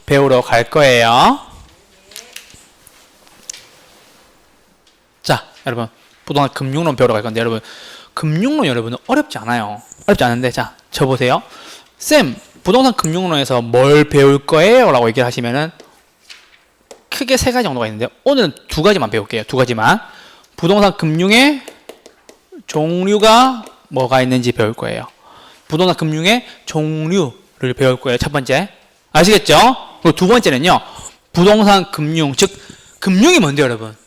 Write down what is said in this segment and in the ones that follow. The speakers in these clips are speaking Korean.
배우러 갈 거예요. 자, 여러분 부동산 금융론 배우러 갈 건데 여러분 금융론 여러분은 어렵지 않아요. 어렵지 않은데 자, 저 보세요. 쌤, 부동산 금융론에서 뭘 배울 거예요? 라고 얘기를 하시면은 크게 세 가지 정도가 있는데 오늘은 두 가지만 배울게요. 두 가지만. 부동산 금융의 종류가 뭐가 있는지 배울 거예요. 부동산 금융의 종류를 배울 거예요. 첫 번째. 아시겠죠? 그리고 두 번째는요. 부동산 금융, 즉 금융이 뭔데요, 여러분?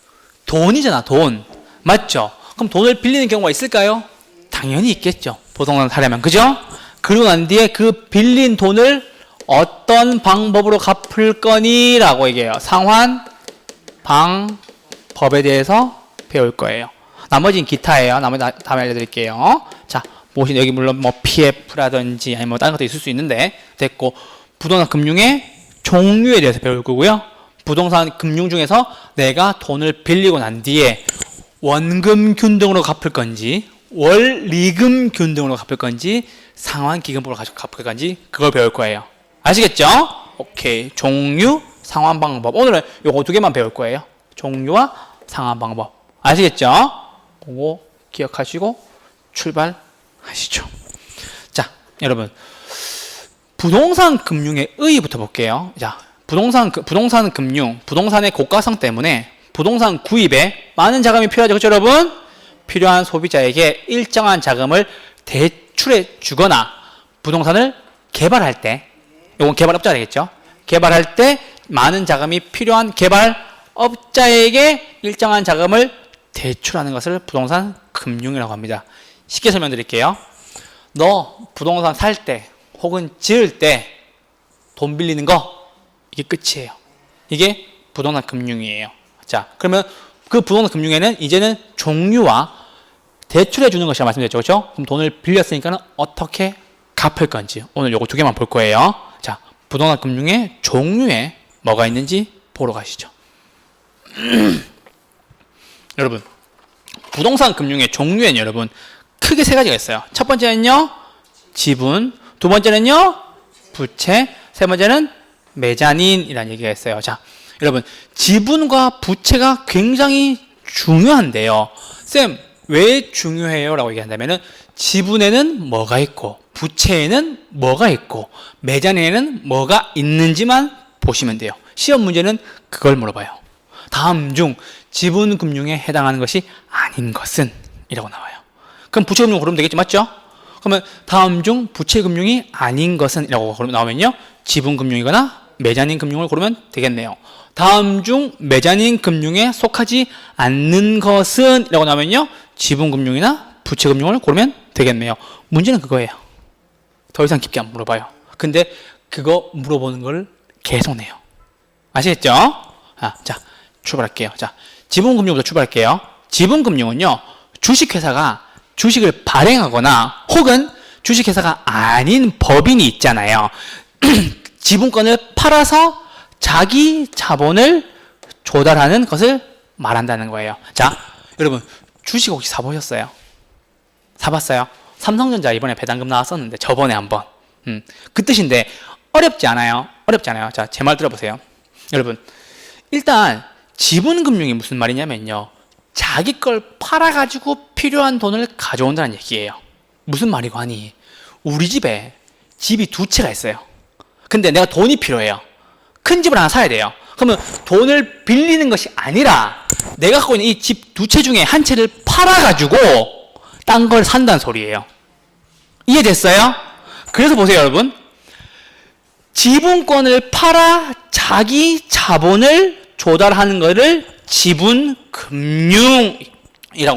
돈이잖아, 돈. 맞죠? 그럼 돈을 빌리는 경우가 있을까요? 당연히 있겠죠. 부동산 사려면. 그죠? 그러고 난 뒤에 그 빌린 돈을 어떤 방법으로 갚을 거니? 라고 얘기해요. 상환 방법에 대해서 배울 거예요. 나머지는 기타예요. 나머지 다음에 알려드릴게요. 자, 보시면 여기 물론 뭐 PF라든지 아니면 뭐 다른 것도 있을 수 있는데 됐고 부동산 금융의 종류에 대해서 배울 거고요. 부동산 금융 중에서 내가 돈을 빌리고 난 뒤에 원금 균등으로 갚을 건지 원리금 균등으로 갚을 건지 상환기금으로 갚을 건지 그걸 배울 거예요. 아시겠죠? 오케이. 종류, 상환 방법. 오늘은 요거 두 개만 배울 거예요. 종류와 상환 방법. 아시겠죠? 그거 기억하시고 출발하시죠. 자, 여러분 부동산 금융의 의의부터 볼게요. 자, 부동산 금융, 부동산의 고가성 때문에 부동산 구입에 많은 자금이 필요하죠. 그렇죠, 여러분? 필요한 소비자에게 일정한 자금을 대출해 주거나 부동산을 개발할 때, 이건 개발업자가 되겠죠. 개발할 때 많은 자금이 필요한 개발업자에게 일정한 자금을 대출하는 것을 부동산 금융이라고 합니다. 쉽게 설명드릴게요. 너 부동산 살 때 혹은 지을 때 돈 빌리는 거 이게 끝이에요. 이게 부동산 금융이에요. 자, 그러면 그 부동산 금융에는 이제는 종류와 대출해 주는 것이라 말씀드렸죠. 그렇죠? 그럼 돈을 빌렸으니까는 어떻게 갚을 건지 오늘 요거 두 개만 볼 거예요. 자, 부동산 금융의 종류에 뭐가 있는지 보러 가시죠. 여러분, 부동산 금융의 종류에는 여러분 크게 세 가지가 있어요. 첫 번째는요, 지분. 두 번째는요, 부채. 세 번째는 메자닌이라는 얘기가 있어요. 자, 여러분, 지분과 부채가 굉장히 중요한데요. 쌤, 왜 중요해요? 라고 얘기한다면은 지분에는 뭐가 있고 부채에는 뭐가 있고 메자닌에는 뭐가 있는지만 보시면 돼요. 시험 문제는 그걸 물어봐요. 다음 중 지분금융에 해당하는 것이 아닌 것은 이라고 나와요. 그럼 부채금융 고르면 되겠죠, 맞죠? 그러면 다음 중 부채금융이 아닌 것은 이라고 나오면요, 지분금융이거나 메자닌금융을 고르면 되겠네요. 다음 중 메자닌금융에 속하지 않는 것은 이라고 나오면요, 지분금융이나 부채금융을 고르면 되겠네요. 문제는 그거예요. 더 이상 깊게 안 물어봐요. 근데 그거 물어보는 걸 계속 내요. 아시겠죠? 자, 출발할게요. 자, 지분금융부터 출발할게요. 지분금융은요, 주식회사가 주식을 발행하거나 혹은 주식회사가 아닌 법인이 있잖아요. 지분권을 팔아서 자기 자본을 조달하는 것을 말한다는 거예요. 자, 여러분 주식 혹시 사보셨어요? 사봤어요? 삼성전자 이번에 배당금 나왔었는데 저번에 한번 그 뜻인데 어렵지 않아요? 어렵지 않아요. 자, 제 말 들어보세요. 여러분, 일단 지분금융이 무슨 말이냐면요, 자기 걸 팔아가지고 필요한 돈을 가져온다는 얘기예요. 무슨 말이고 하니, 우리 집에 집이 두 채가 있어요. 근데 내가 돈이 필요해요. 큰 집을 하나 사야 돼요. 그러면 돈을 빌리는 것이 아니라 내가 갖고 있는 이 집 두 채 중에 한 채를 팔아가지고 딴 걸 산다는 소리예요. 이해됐어요? 그래서 보세요, 여러분. 지분권을 팔아 자기 자본을 조달하는 것을 지분금융이라고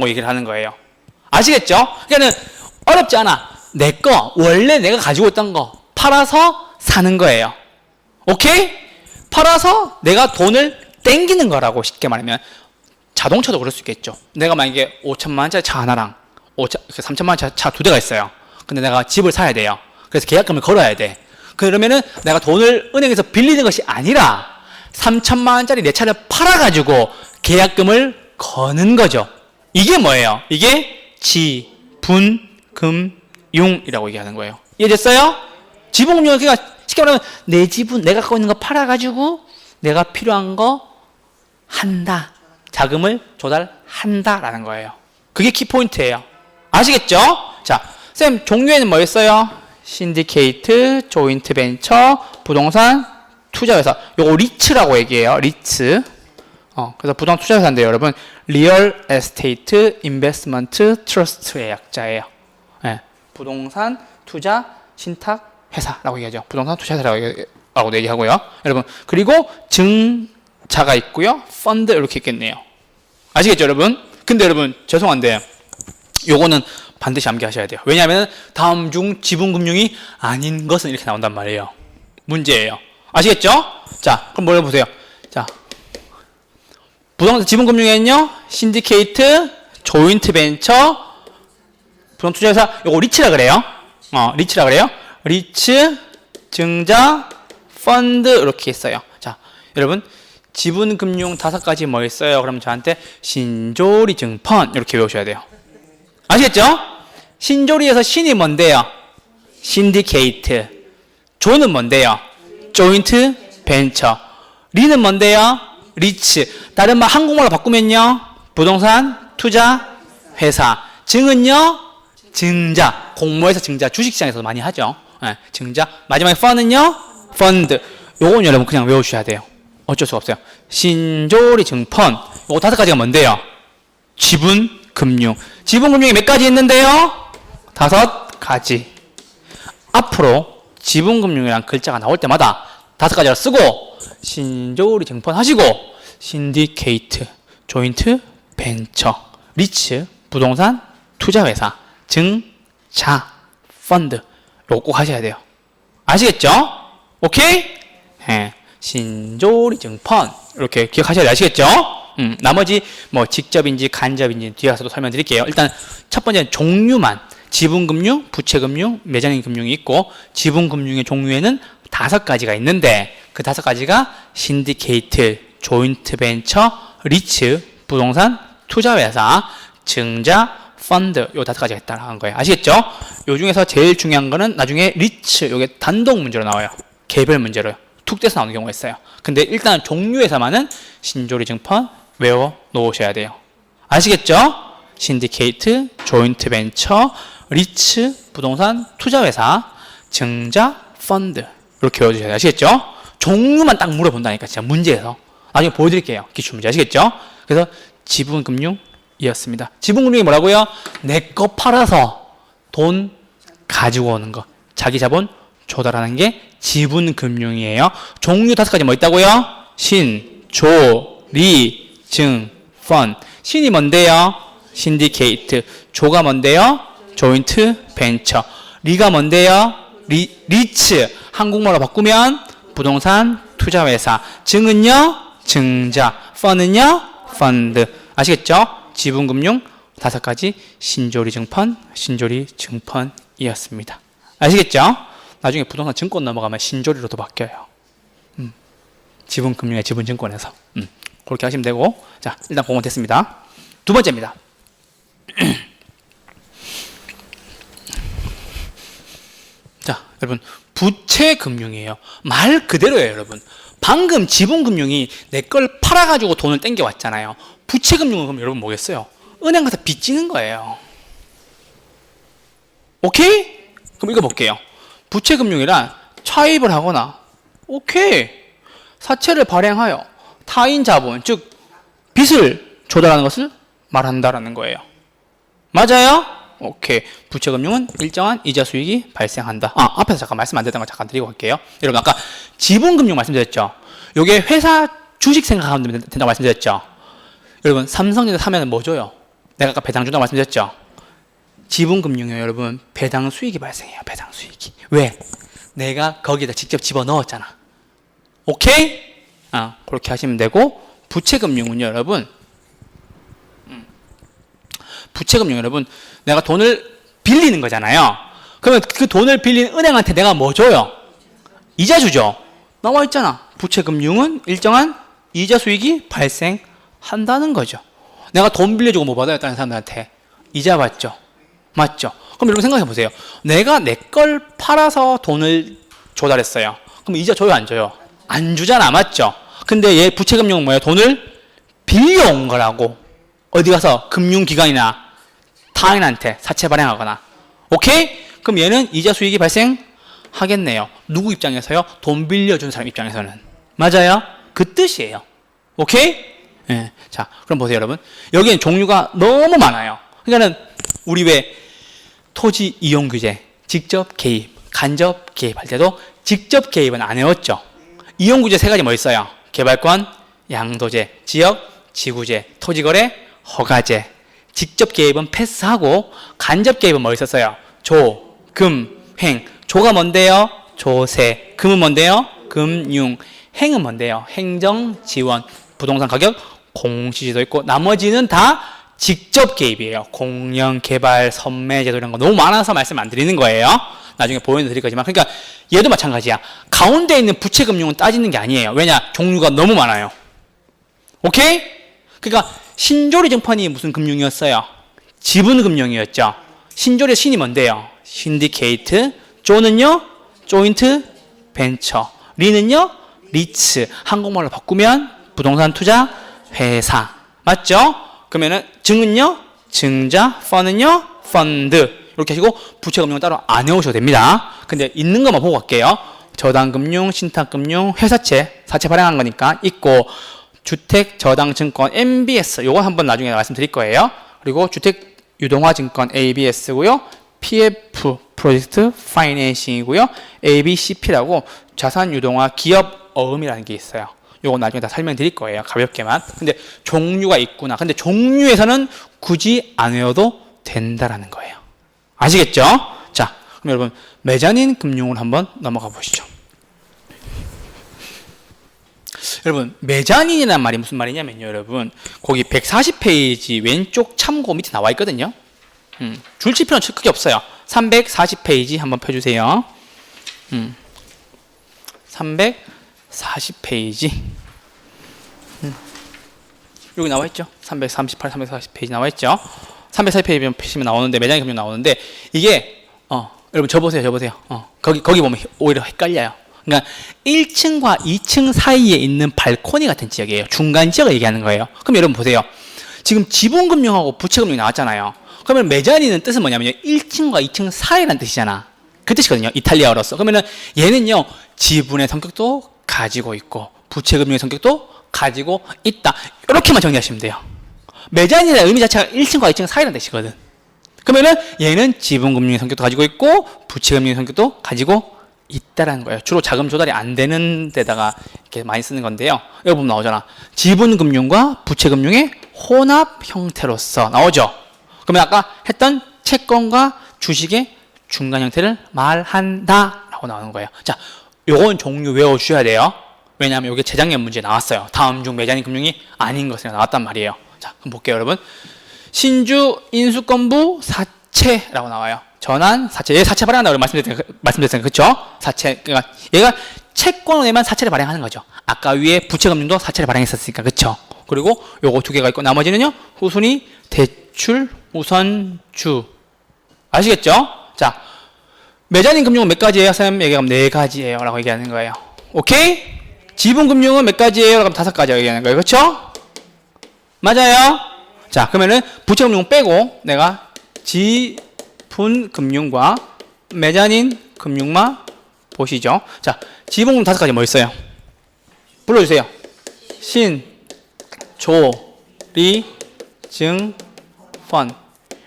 얘기를 하는 거예요. 아시겠죠? 그러니까 어렵지 않아. 내 거, 원래 내가 가지고 있던 거 팔아서 사는 거예요. 오케이? 팔아서 내가 돈을 땡기는 거라고. 쉽게 말하면 자동차도 그럴 수 있겠죠. 내가 만약에 5천만 원짜리 차 하나랑 3천만 원짜리 차 두 대가 있어요. 근데 내가 집을 사야 돼요. 그래서 계약금을 걸어야 돼. 그러면은 내가 돈을 은행에서 빌리는 것이 아니라 3천만 원짜리 내 차를 팔아가지고 계약금을 거는 거죠. 이게 뭐예요? 이게 지분금융이라고 얘기하는 거예요. 이해됐어요? 지분금융은 그러니까 쉽게 말하면 내 지분, 내가 갖고 있는 거 팔아가지고 내가 필요한 거 한다. 자금을 조달한다라는 거예요. 그게 키포인트예요. 아시겠죠? 자, 쌤 종류에는 뭐였어요? 신디케이트, 조인트 벤처, 부동산, 투자회사. 요거 리츠라고 얘기해요. 리츠. 그래서 부동산 투자회사인데요, 여러분. 리얼 에스테이트 인베스트먼트 트러스트의 약자예요. 네. 부동산 투자 신탁 회사라고 얘기하죠. 부동산 투자 회사라고 얘기하고요. 여러분. 그리고 증자가 있고요. 펀드 이렇게 있겠네요. 아시겠죠, 여러분? 근데 여러분, 죄송한데 요거는 반드시 암기하셔야 돼요. 왜냐하면 다음 중 지분금융이 아닌 것은 이렇게 나온단 말이에요. 문제예요. 아시겠죠? 자, 그럼 뭘 보세요. 자, 부동산 지분금융에는요, 신디케이트, 조인트 벤처, 부동산 투자회사, 요거 리츠라 그래요. 리츠라 그래요. 리츠, 증자, 펀드 이렇게 있어요. 자, 여러분 지분금융 5가지 뭐 있어요? 그럼 저한테 신조리 증펀 이렇게 외우셔야 돼요. 아시겠죠? 신조리에서 신이 뭔데요? 신디케이트. 조는 뭔데요? 조인트 벤처. 리는 뭔데요? 리츠. 다른 말 한국말로 바꾸면요, 부동산 투자 회사. 증은요, 증자. 공모에서 증자, 주식시장에서 많이 하죠. 네, 증자. 마지막에 펀은요, 펀드. 요건 여러분 그냥 외우셔야 돼요. 어쩔 수가 없어요. 신조리 증펀. 요거 5가지가 뭔데요? 지분금융. 지분금융이 몇 가지 있는데요? 5가지. 앞으로 지분금융이란 글자가 나올 때마다 5가지를 쓰고 신조리 증펀 하시고 신디케이트, 조인트 벤처, 리츠, 부동산 투자회사, 증자, 펀드 요거 꼭 하셔야 돼요. 아시겠죠? 오케이? 네. 신조리 증펀 이렇게 기억하셔야 돼요. 아시겠죠? 나머지 뭐 직접인지 간접인지 뒤에 가서도 설명드릴게요. 일단 첫 번째는 종류만 지분금융, 부채금융, 매장인금융이 있고 지분금융의 종류에는 5가지가 있는데 그 5가지가 신디케이트, 조인트 벤처, 리츠, 부동산 투자회사, 증자, 펀드 요 5가지가 있다는 거예요. 아시겠죠? 요 중에서 제일 중요한 거는 나중에 리츠 요게 단독 문제로 나와요. 개별 문제로요. 툭 떼서 나오는 경우가 있어요. 근데 일단 종류에서만은 신조리 증펀 외워 놓으셔야 돼요. 아시겠죠? 신디케이트, 조인트 벤처, 리츠, 부동산 투자회사, 증자, 펀드 이렇게 외워주셔야 돼요. 아시겠죠? 종류만 딱 물어본다니까 진짜 문제에서. 나중에 보여드릴게요. 기출문제. 아시겠죠? 그래서 지분금융이었습니다. 지분금융이 뭐라고요? 내 거 팔아서 돈 가지고 오는 거. 자기 자본 조달하는 게 지분금융이에요. 종류 5가지 뭐 있다고요? 신, 조, 리, 증, 펀. 신이 뭔데요? 신디케이트. 조가 뭔데요? 조인트 벤처. 리가 뭔데요? 리츠. 한국말로 바꾸면 부동산 투자회사. 증은요? 증자. 펀은요? 펀드. 아시겠죠? 지분금융 5가지 신조리 증펀, 신조리 증펀이었습니다. 아시겠죠? 나중에 부동산 증권 넘어가면 신조리로도 바뀌어요. 지분금융의 지분증권에서. 그렇게 하시면 되고. 자, 일단 공원 됐습니다. 2번째입니다. 자, 여러분 부채금융이에요. 말 그대로예요, 여러분. 방금 지분금융이 내 걸 팔아가지고 돈을 땡겨왔잖아요. 부채금융은 그럼 여러분 뭐겠어요? 은행 가서 빚지는 거예요. 오케이? 그럼 이거 볼게요. 부채금융이란 차입을 하거나 오케이 사채를 발행하여 타인 자본 즉 빚을 조달하는 것을 말한다라는 거예요. 맞아요? 오케이. 부채금융은 일정한 이자 수익이 발생한다. 앞에서 잠깐 말씀 안 드렸던 거 잠깐 드리고 갈게요. 여러분 아까 지분금융 말씀드렸죠. 요게 회사 주식 생각하면 된다고 말씀드렸죠. 여러분 삼성전자 사면은 뭐 줘요? 내가 아까 배당 준다고 말씀드렸죠. 지분금융이요, 여러분. 배당 수익이 발생해요. 배당 수익이. 왜? 내가 거기다 직접 집어넣었잖아. 오케이? 그렇게 하시면 되고, 부채금융은요, 여러분. 부채금융 여러분, 내가 돈을 빌리는 거잖아요. 그러면 그 돈을 빌린 은행한테 내가 뭐 줘요? 이자 주죠. 나와 있잖아. 부채금융은 일정한 이자 수익이 발생한다는 거죠. 내가 돈 빌려주고 뭐 받아요? 다른 사람들한테 이자 받죠. 맞죠? 그럼 여러분 생각해 보세요. 내가 내 걸 팔아서 돈을 조달했어요. 그럼 이자 줘요, 안 줘요? 안 주잖아, 맞죠? 근데 얘 부채금융은 뭐예요? 돈을 빌려온 거라고. 어디 가서 금융기관이나 타인한테 사채 발행하거나. 오케이? 그럼 얘는 이자 수익이 발생하겠네요. 누구 입장에서요? 돈 빌려준 사람 입장에서는. 맞아요? 그 뜻이에요. 오케이? 네. 자, 그럼 보세요, 여러분. 여기엔 종류가 너무 많아요. 그러니까는 우리 왜 토지 이용 규제, 직접 개입, 간접 개입할 때도 직접 개입은 안 해왔죠. 이용 규제 세 가지 뭐 있어요? 개발권, 양도제, 지역, 지구제, 토지거래, 허가제. 직접 개입은 패스하고 간접 개입은 뭐 있었어요? 조, 금, 행. 조가 뭔데요? 조세. 금은 뭔데요? 금융. 행은 뭔데요? 행정, 지원, 부동산 가격, 공시지도 있고 나머지는 다 직접 개입이에요. 공영, 개발, 선매제도 이런 거 너무 많아서 말씀 안 드리는 거예요. 나중에 보여드릴 거지만 그러니까 얘도 마찬가지야. 가운데 있는 부채금융은 따지는 게 아니에요. 왜냐? 종류가 너무 많아요. 오케이? 그러니까 신조리 증권이 무슨 금융이었어요? 지분금융이었죠. 신조리의 신이 뭔데요? 신디케이트. 조는요? 조인트 벤처. 리는요? 리츠. 한국말로 바꾸면 부동산 투자 회사. 맞죠? 그러면은 증은요? 증자. 펀은요? 펀드. 이렇게 하시고 부채금융은 따로 안 해오셔도 됩니다. 근데 있는 것만 보고 갈게요. 저당금융, 신탁금융, 회사채, 사채 발행한 거니까 있고 주택저당증권 MBS 요건 한번 나중에 말씀드릴 거예요. 그리고 주택유동화증권 ABS고요. PF 프로젝트 파이낸싱이고요. ABCP라고 자산유동화 기업어음이라는 게 있어요. 요건 나중에 다 설명드릴 거예요. 가볍게만. 근데 종류가 있구나. 근데 종류에서는 굳이 안 외워도 된다라는 거예요. 아시겠죠? 자, 그럼 여러분 메자닌 금융을 한번 넘어가 보시죠. 여러분 메자닌이라는 말이 무슨 말이냐면요, 여러분 거기 140페이지 왼쪽 참고 밑에 나와 있거든요. 줄칠 필요는 크게 없어요. 340페이지 한번 펴주세요. 340페이지 여기 나와 있죠. 338, 340페이지 나와 있죠. 340페이지 보시면 나오는데 매장의 금융 나오는데 이게 여러분 저 보세요. 거기 보면 오히려 헷갈려요. 그러니까 1층과 2층 사이에 있는 발코니 같은 지역이에요. 중간 지역을 얘기하는 거예요. 그럼 여러분 보세요. 지금 지분금융하고 부채금융이 나왔잖아요. 그러면 메자니는 뜻은 뭐냐면요. 1층과 2층 사이라는 뜻이잖아. 그 뜻이거든요. 이탈리아어로서. 그러면은 얘는요. 지분의 성격도 가지고 있고 부채금융의 성격도 가지고 있다. 이렇게만 정리하시면 돼요. 메자니의 의미 자체가 1층과 2층 사이라는 뜻이거든. 그러면은 얘는 지분금융의 성격도 가지고 있고 부채금융의 성격도 가지고 있다라는 거예요. 주로 자금 조달이 안 되는 데다가 이렇게 많이 쓰는 건데요. 여기 보면 나오잖아. 지분금융과 부채금융의 혼합 형태로서 나오죠. 그러면 아까 했던 채권과 주식의 중간 형태를 말한다 라고 나오는 거예요. 자, 요건 종류 외워주셔야 돼요. 왜냐하면 이게 재작년 문제에 나왔어요. 다음 중 메자닌 금융이 아닌 것이 나왔단 말이에요. 자, 그럼 볼게요, 여러분. 신주 인수권부 사채라고 나와요. 전환 사채. 얘 사채 발행한다고 말씀드렸잖아요. 그렇죠? 사채. 그러니까 얘가 채권을 내면 사채를 발행하는 거죠. 아까 위에 부채금융도 사채를 발행했었으니까. 그렇죠? 그리고 요거 두 개가 있고 나머지는요. 후순위 대출 우선주. 아시겠죠? 자, 메자닌 금융은 몇 가지예요? 선생님 얘기하면 네 가지예요 라고 얘기하는 거예요. 오케이? 지분금융은 몇 가지예요? 그럼 5가지 얘기하는 거예요. 그렇죠? 맞아요? 자, 그러면은 부채금융 빼고 내가 지분금융과 메자닌 금융만 보시죠. 자, 지분금융 5가지 뭐 있어요? 불러주세요. 신, 조, 리, 증, 펀.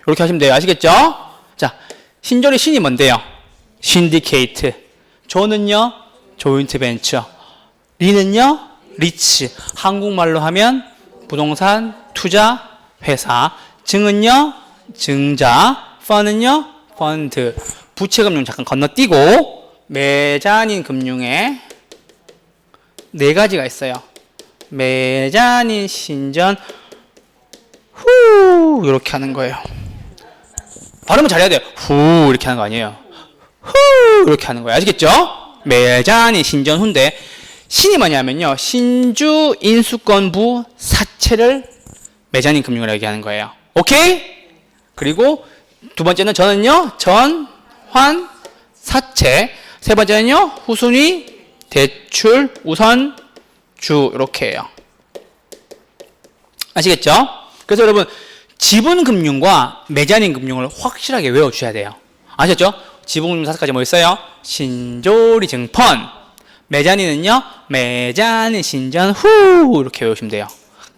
이렇게 하시면 돼요. 아시겠죠? 자, 신조리 신이 뭔데요? 신디케이트. 조는요? 조인트 벤처. 리는요? 리츠. 한국말로 하면 부동산 투자 회사. 증은요? 증자. 펀은요? 펀드. 부채금융 잠깐 건너뛰고 메자닌 금융에 4가지가 있어요. 메자닌 신전 후 이렇게 하는 거예요. 발음을 잘해야 돼요. 후 이렇게 하는 거 아니에요. 후 이렇게 하는 거예요. 아시겠죠? 메자닌 신전 후인데 신이 뭐냐면요. 신주 인수권부 사채를 메자닌 금융이라고 얘기하는 거예요. 오케이? 그리고 두 번째는 저는요. 전환 사채. 세 번째는요, 후순위, 대출, 우선주. 이렇게 해요. 아시겠죠? 그래서 여러분, 지분금융과 매자닌금융을 확실하게 외워주셔야 돼요. 아셨죠? 지분금융 5가지 뭐 있어요? 신조리, 증펀. 매자닌은요, 매자닌, 신전, 후. 이렇게 외우시면 돼요.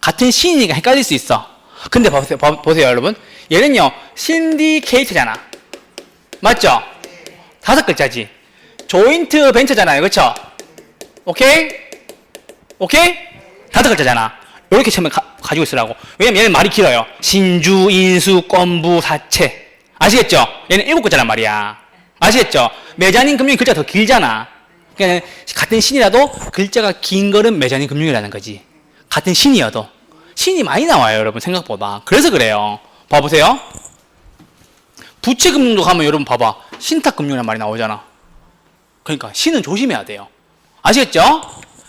같은 신이니까 헷갈릴 수 있어. 근데 보세요, 여러분. 얘는요, 신디케이트잖아. 맞죠? 5글자지. 조인트 벤처잖아요. 그쵸? 오케이? 오케이? 5글자잖아. 이렇게 처음에 가지고 있으라고. 왜냐면 얘는 말이 길어요. 신주, 인수, 건부, 사채. 아시겠죠? 얘는 7글자란 말이야. 아시겠죠? 매자닌 금융이 글자가 더 길잖아. 그러니까 같은 신이라도 글자가 긴 거는 매자닌 금융이라는 거지. 같은 신이어도. 신이 많이 나와요, 여러분, 생각보다. 그래서 그래요. 봐보세요. 부채금융도 가면 여러분 봐봐. 신탁금융이라는 말이 나오잖아. 그러니까 신은 조심해야 돼요. 아시겠죠?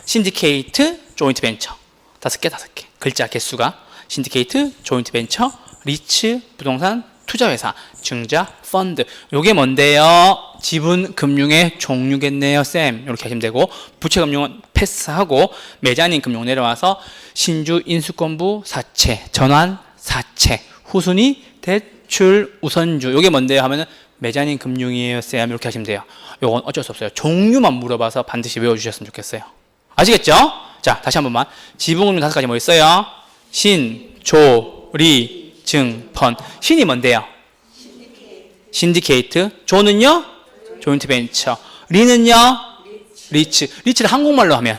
신디케이트, 조인트 벤처. 5개. 글자 개수가. 신디케이트, 조인트 벤처, 리츠, 부동산, 투자회사, 증자, 펀드. 요게 뭔데요? 지분금융의 종류겠네요, 쌤. 이렇게 하시면 되고, 부채금융은 패스하고, 매자닌 금융 내려와서 신주, 인수권부, 사채, 전환, 사채, 후순위, 대출, 우선주. 요게 뭔데요? 하면은 매자닌 금융이에요, 쌤. 이렇게 하시면 돼요. 요건 어쩔 수 없어요. 종류만 물어봐서 반드시 외워주셨으면 좋겠어요. 아시겠죠? 자, 다시 한 번만. 지분금융 5가지 뭐 있어요? 신, 조, 리, 증, 펀. 신이 뭔데요? 신디케이트. 조는요? 조인트 벤처. 리는요? 리츠. 리츠를 한국말로 하면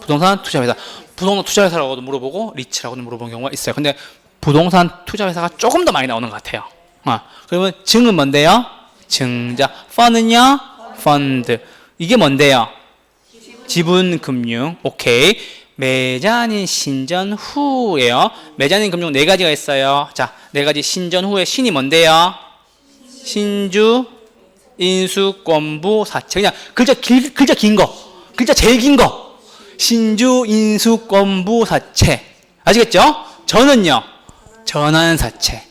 부동산 투자회사. 부동산 투자회사라고도 물어보고 리츠라고도 물어보는 경우가 있어요. 근데 부동산 투자회사가 조금 더 많이 나오는 것 같아요. 그러면 증은 뭔데요? 증자. 펀은요? 펀드. 이게 뭔데요? 지분금융. 오케이. 매자닌, 신전, 후예요. 매자닌 금융 4가지가 있어요. 자, 4가지 신전 후에 신이 뭔데요? 신주, 인수, 권부, 사채. 그냥 글자 긴 거. 글자 제일 긴 거. 신주, 인수, 권부, 사채. 아시겠죠? 전은요? 전환, 사채.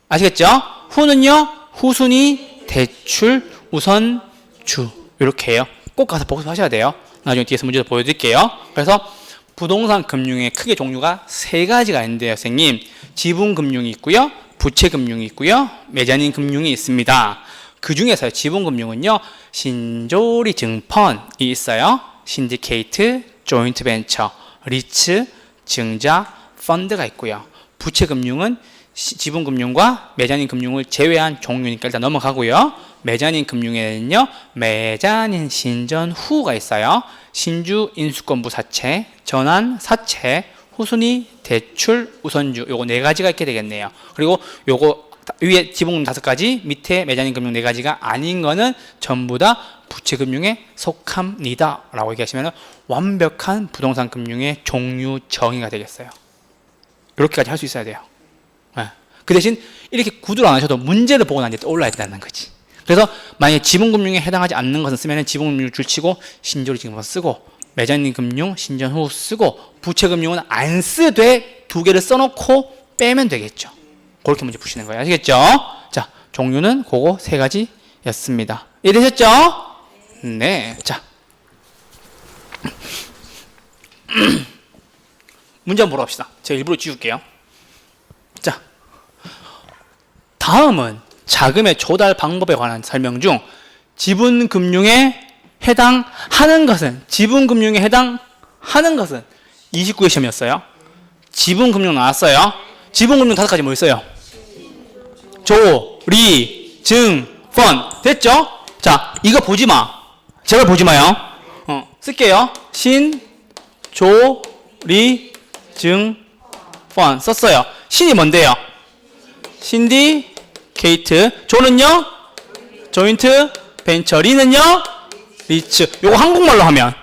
아시겠죠? 후는요? 후순위, 대출, 우선, 주. 이렇게 해요. 꼭 가서 복습하셔야 돼요. 나중에 뒤에서 문제도 보여드릴게요. 그래서 부동산 금융의 크게 종류가 3가지가 있는데요, 선생님. 지분금융이 있고요, 부채금융이 있고요, 매자닌 금융이 있습니다. 그 중에서 지분금융은요, 신조리, 증펀이 있어요. 신디케이트, 조인트 벤처, 리츠, 증자, 펀드가 있고요. 부채금융은 지분금융과 매자닌 금융을 제외한 종류니까 일단 넘어가고요. 매자닌 금융에는요, 매자닌, 신전, 후가 있어요. 신주, 인수권부, 사채, 전환, 사채, 후순위, 대출, 우선주. 요거 4가지가 있게 되겠네요. 그리고 요거 위에 지분금융 5가지, 밑에 매자닌 금융 4가지가 아닌 거는 전부 다 부채금융에 속합니다 라고 얘기하시면 완벽한 부동산 금융의 종류 정의가 되겠어요. 이렇게까지 할 수 있어야 돼요. 그 대신 이렇게 구두를 안 하셔도 문제를 보고 난 뒤에 떠올라야 된다는 거지. 그래서 만약에 지분금융에 해당하지 않는 것은 쓰면 지분금융 줄치고 신조리 지금 쓰고, 매자닌 금융, 신전 후 쓰고, 부채금융은 안 쓰되 2개를 써놓고 빼면 되겠죠. 그렇게 문제 푸시는 거예요. 아시겠죠? 자, 종류는 그거 3가지였습니다. 이해되셨죠? 네. 자. 문제 한번 보러 갑시다. 제가 일부러 지울게요. 자. 다음은 자금의 조달 방법에 관한 설명 중 지분금융에 해당하는 것은, 지분금융에 해당하는 것은 29회 시험이었어요. 지분금융 나왔어요. 지분금융 5가지 뭐 있어요? 조, 리, 증, 펀. 됐죠? 자, 이거 보지 마. 제발 보지 마요. 쓸게요. 신, 조, 리, 증, 펀. 썼어요. 신이 뭔데요? 신디케이트. 조는요? 조인트 벤처. 리는요? 리츠. 요거 한국말로 하면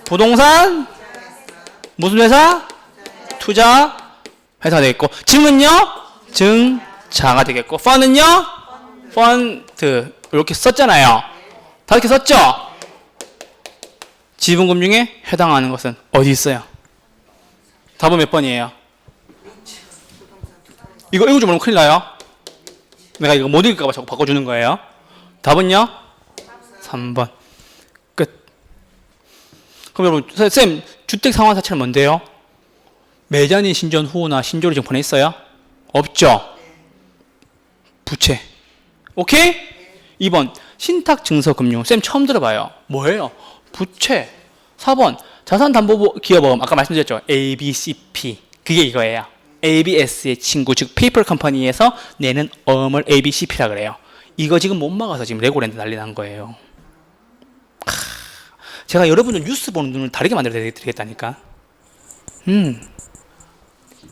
부동산 무슨 회사? 투자 회사가 되겠고, 증은요? 증자가 되겠고, 펀은요? 펀드. 이렇게 썼잖아요. 5개 썼죠? 지분금융에 해당하는 것은 어디 있어요? 답은 몇 번이에요? 이거 읽어주면 너무 큰일 나요. 내가 이거 못 읽을까봐 자꾸 바꿔주는 거예요. 답은요? 3번. 끝. 그럼 여러분, 선생님, 주택 상환 자체는 뭔데요? 매자니 신전 후나 신조리 증권에 있어요? 없죠? 부채. 오케이? 2번, 신탁증서금융. 쌤 처음 들어봐요. 뭐예요? 부채. 4번, 자산담보기업은 아까 말씀드렸죠? ABCP. 그게 이거예요. ABS의 친구, 즉 페이퍼 컴퍼니에서 내는 어음을 ABCP라 그래요. 이거 지금 못 막아서 지금 레고랜드 난리 난 거예요. 제가 여러분들 뉴스 보는 눈을 다르게 만들어 드리겠다니까.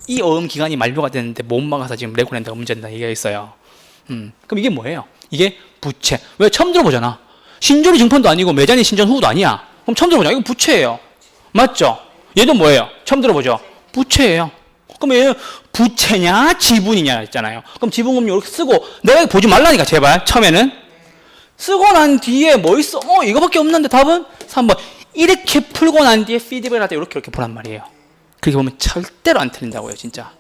이 어음 기간이 만료가 됐는데 못 막아서 지금 레고랜드가 문제된다 얘기가 있어요. 그럼 이게 뭐예요? 이게 부채. 왜? 처음 들어보잖아. 신조리 증권도 아니고 매자니 신전 후도 아니야. 그럼 처음 들어보잖아. 이거 부채예요. 맞죠? 얘도 뭐예요? 처음 들어보죠? 부채예요. 그럼 얘 부채냐 지분이냐 했잖아요. 그럼 지분금융 이렇게 쓰고 내가 보지 말라니까 제발 처음에는. 쓰고 난 뒤에 뭐 있어? 이거밖에 없는데 답은 3번. 이렇게 풀고 난 뒤에 피드백을 할 때 이렇게 보란 말이에요. 그렇게 보면 절대로 안 틀린다고요, 진짜.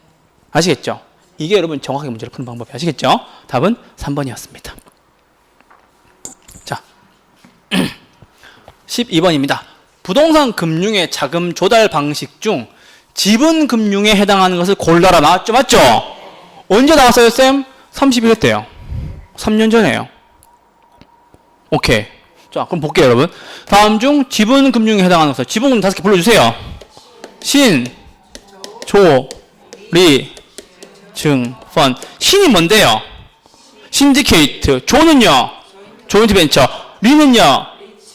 아시겠죠? 이게 여러분 정확하게 문제를 푸는 방법이 아시겠죠? 답은 3번이었습니다. 자, 12번입니다. 부동산 금융의 자금 조달 방식 중 지분 금융에 해당하는 것을 골라라 나왔죠? 맞죠? 언제 나왔어요, 쌤? 31회 때요. 3년 전에요. 오케이. 자, 그럼 볼게요, 여러분. 다음 중 지분 금융에 해당하는 것을 지분 5개 불러주세요. 신, 조, 리, 증, 펀. 신이 뭔데요? 신디케이트. 조는요? 조인트벤처. 리는요?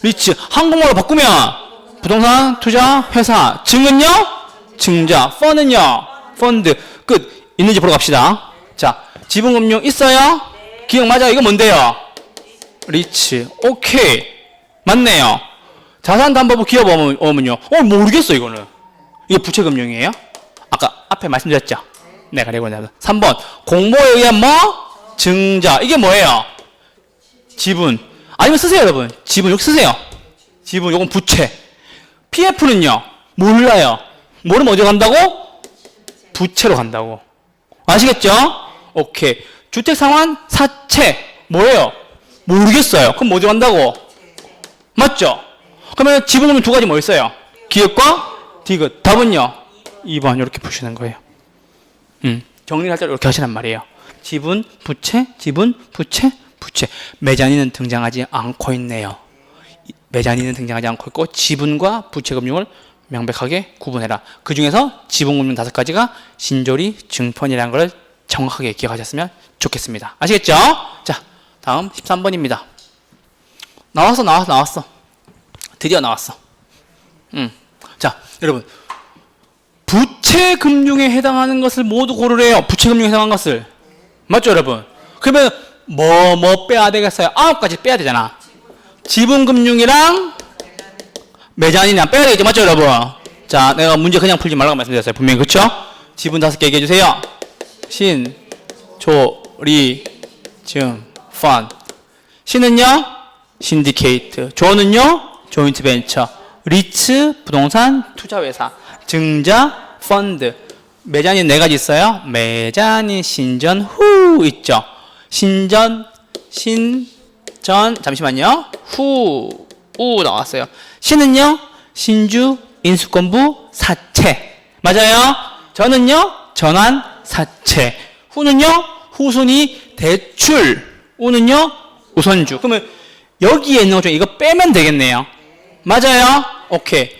리츠. 한국말로 바꾸면 부동산 투자 회사. 증은요? 증자. 펀은요? 펀드. 끝. 있는지 보러 갑시다. 자, 지분금융 있어요? 기억 맞아요? 이거 뭔데요? 리츠. 오케이. 맞네요. 자산담보부 기업 어문요. 모르겠어 이거는. 이게 부채금융이에요? 아까 앞에 말씀드렸죠? 내가 레고랜드. 3번. 공모에 의한 뭐? 증자. 이게 뭐예요? 지분. 아니면 쓰세요 여러분. 지분 여기 쓰세요. 지분 요건 부채. PF는요? 몰라요. 뭐는 어디로 간다고? 부채로 간다고. 아시겠죠? 오케이. 주택상환 사채. 뭐예요? 모르겠어요. 그럼 어디로 간다고? 맞죠? 그러면 지분금융 두 가지 뭐 있어요? 기업과 디귿. 답은요? 2번 이렇게 푸시는 거예요. 정리를 할 때 이렇게 하시란 말이에요. 지분, 부채, 지분, 부채, 부채. 매자니는 등장하지 않고 있네요. 매자니는 등장하지 않고 있고 지분과 부채금융을 명백하게 구분해라. 그 중에서 지분금융 5가지가 신조리, 증펀이라는 걸 정확하게 기억하셨으면 좋겠습니다. 아시겠죠? 자, 다음 13번입니다. 나왔어. 드디어 나왔어. 자, 여러분. 부채금융에 해당하는 것을 모두 고르래요. 부채금융에 해당하는 것을. 맞죠, 여러분? 그러면 뭐 빼야 되겠어요? 9가지 빼야 되잖아. 지분금융이랑 매자니랑 빼야 되겠죠, 맞죠, 여러분? 자, 내가 문제 그냥 풀지 말라고 말씀드렸어요. 분명히, 그쵸? 지분 5개 얘기해 주세요. 신, 조, 리, 증, 펀. 신은요? 신디케이트. 조는요? 조인트 벤처. 리츠, 부동산 투자회사. 증자, 펀드. 매자니 4가지 있어요. 매자니, 신전, 후 있죠. 신전, 잠시만요. 우 나왔어요. 신은요? 신주, 인수권부, 사채. 맞아요? 전은요? 전환, 사채. 후는요? 후순위, 대출. 우는요? 우선주. 그러면 여기에 있는 것 중에 이거 빼면 되겠네요. 맞아요? 오케이.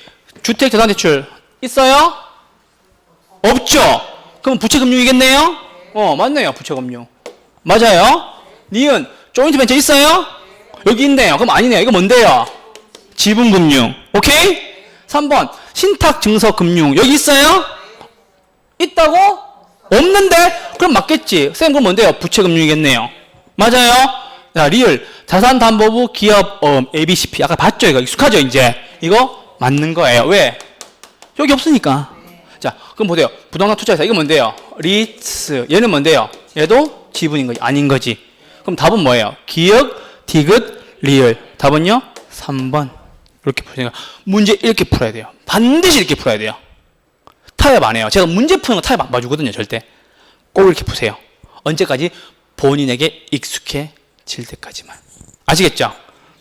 주택자산대출 있어요? 없죠? 그럼 부채금융이겠네요? 맞네요. 부채금융. 맞아요? 니은 조인트벤처 있어요? 여기 있네요. 그럼 아니네요. 이거 뭔데요? 지분금융. 오케이? 3번 신탁증서금융 여기 있어요? 있다고? 없는데? 그럼 맞겠지. 쌤 그럼 뭔데요? 부채금융이겠네요. 맞아요? 자, 리을 자산담보부 기업 ABCP 아까 봤죠? 이거 익숙하죠? 이제 이거 맞는 거예요. 왜? 여기 없으니까. 자, 그럼 보세요. 부동산 투자회사 이거 뭔데요? 리츠. 얘는 뭔데요? 얘도 지분인 거지 아닌 거지. 그럼 답은 뭐예요? 기억, 디귿, 리을. 답은요? 3번. 이렇게 푸시니까 문제 이렇게 풀어야 돼요. 반드시 이렇게 풀어야 돼요. 타협 안 해요. 제가 문제 푸는 거 타협 안 봐주거든요. 절대. 꼭 이렇게 푸세요. 언제까지? 본인에게 익숙해질 때까지만. 아시겠죠?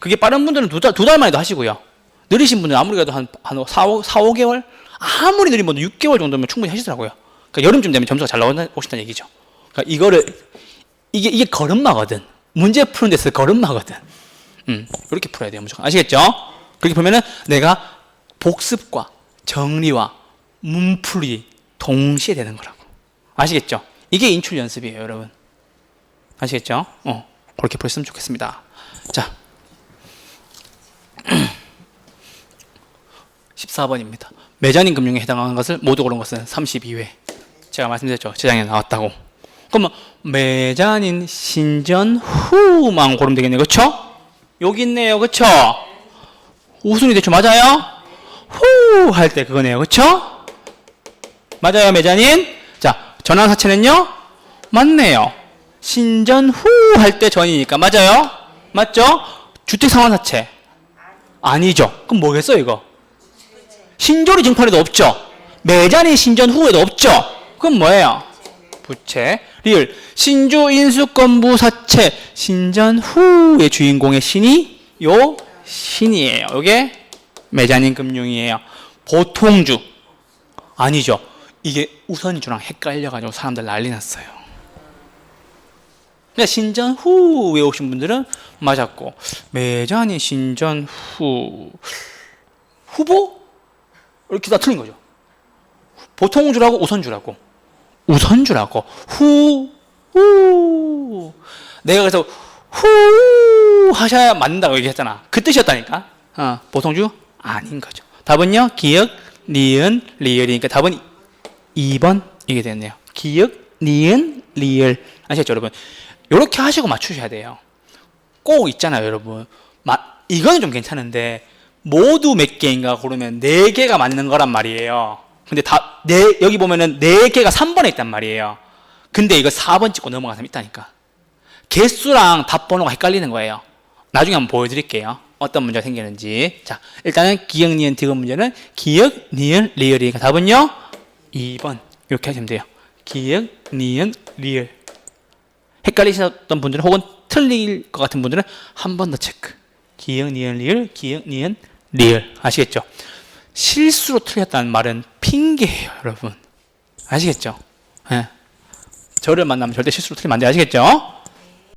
그게 빠른 분들은 두 달 만에도 하시고요. 느리신 분들은 아무리 그래도 한 4, 5개월? 아무리 느린 분도 6개월 정도면 충분히 하시더라고요. 그러니까 여름쯤 되면 점수가 잘 나오신다는 얘기죠. 그러니까 이게 걸음마거든. 문제 푸는 데서 걸음마거든. 이렇게 풀어야 돼요, 무조건. 아시겠죠? 그렇게 보면은 내가 복습과 정리와 문풀이 동시에 되는 거라고. 아시겠죠? 이게 인출 연습이에요, 여러분. 아시겠죠? 그렇게 보셨으면 좋겠습니다. 자, 14번입니다. 매자닌 금융에 해당하는 것을 모두 고른 것은 32회. 제가 말씀드렸죠. 제장에 나왔다고. 그러면 매자닌 신전 후만 고르면 되겠네요. 그렇죠? 여기 있네요. 그렇죠? 우순이 대충 맞아요? 후 할 때 그거네요. 그렇죠? 맞아요, 매자닌? 자, 전환사채는요? 맞네요. 신전 후 할 때 전이니까 맞아요? 맞죠? 주택상환사채 아니죠. 그럼 뭐겠어 이거? 신조리 증판에도 없죠. 매자닌 신전 후에도 없죠. 그럼 뭐예요? 부채. 리을. 신주 인수권부 사채 신전 후의 주인공의 신이 요 신이에요. 요게 매자닌 금융이에요. 보통주 아니죠. 이게 우선주랑 헷갈려가지고 사람들 난리 났어요. 그러니까 신전 후 외우신 분들은 맞았고, 매자닌 신전 후 후보? 이렇게 다 틀린 거죠. 보통주라고 우선주라고. 우선주라고. 후. 내가 그래서 후 하셔야 맞는다고 얘기했잖아. 그 뜻이었다니까. 보통주 아닌 거죠. 답은요, 기역, 니은, 리을이니까 답은 2번 이게 됐네요. 기역, 니은, 리을. 아시겠죠, 여러분? 이렇게 하시고 맞추셔야 돼요. 꼭 있잖아요, 여러분. 이거는 좀 괜찮은데 모두 몇 개인가 고르면 4개가 맞는 거란 말이에요. 근데 여기 보면은 4개가 3번에 있단 말이에요. 근데 이거 4번 찍고 넘어간 사람 있다니까. 개수랑 답 번호가 헷갈리는 거예요. 나중에 한번 보여드릴게요. 어떤 문제가 생기는지. 자, 일단은 기역, 니은, 디귿 문제는 기역, 니은, 리을이니까 답은요 2번 이렇게 하시면 돼요. 기역, 니은, 리을. 헷갈리셨던 분들은 혹은 틀릴 것 같은 분들은 한 번 더 체크. 기역, 니은, 리을, 기역, 니은, 리을. 아시겠죠? 실수로 틀렸다는 말은 핑계예요, 여러분. 아시겠죠? 네. 저를 만나면 절대 실수로 틀리면 안 돼요. 아시겠죠?